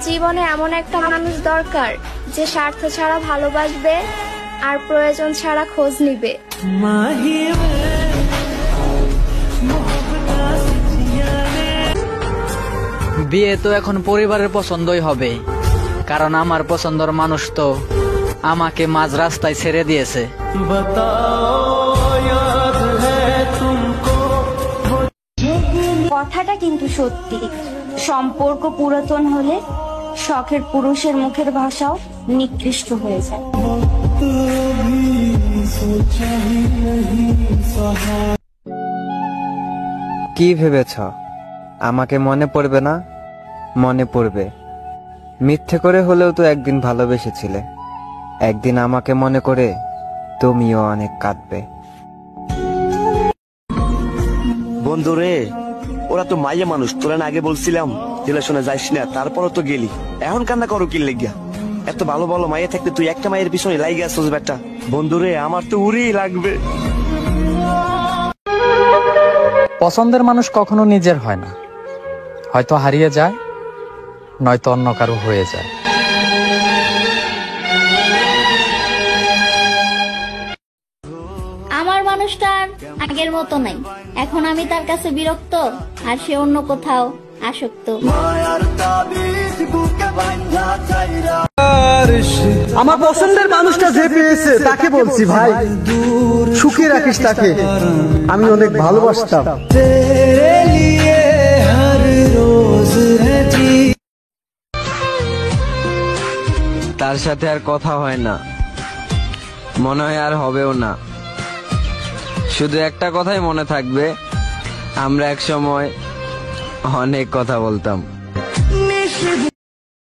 জীবনে এমন একটা মানুষ দরকার যে স্বার্থ ছাড়া ভালোবাসবে আর প্রয়োজন ছাড়া খোঁজ নিবে। বিয়ে তো এখন পরিবারের পছন্দই হবে, কারণ আমার পছন্দের মানুষ তো আমাকে মাঝ রাস্তায় ছেড়ে দিয়েছে। কথাটা কিন্তু সত্যি, সম্পর্ক পুরাতন হলে শখের পুরুষের মুখের ভাষাও নিকৃষ্ট হয়ে যায়। কি ভেবেছ আমাকে মনে পড়বে না? মনে পড়বে। মিথ্যে করে হলেও তো একদিন ভালোবেসেছিলে। একদিন আমাকে মনে করে তুমিও অনেক কাঁদবে। বন্ধুরে, ওরা তো মাইয়া মানুষ, তোরা না আগে বলছিলাম রিলেশনে যাইস না, তারপরও তো গেলি। এখন কান্না করো কি লেগিয়া? এত ভালো ভালো মাইয়া থাকতে তুই একটা মায়ের পিছনে লাগি আসছিস বেটা। বন্ধুরে, আমার তো উড়েই লাগবে। পছন্দের মানুষ কখনো নিজের হয় না, হয়তো হারিয়ে যায়, নয়তো অন্য কারো হয়ে যায়। আমার মানুষটা আগের মতো নাই, এখন আমি তার কাছে বিরক্ত আর সে অন্য কোথাও আসক্ত। আমার পছন্দের মানুষটা যে পেয়েছে তাকে বলছি, ভাই সুখী রাখিস তাকে, আমি অনেক ভালোবাসতাম। তার সাথে আর কথা হয় না, মনে হয় আর হবেও না। শুধু একটা কথাই মনে থাকবে, আমরা এক সময় অনেক কথা বলতাম।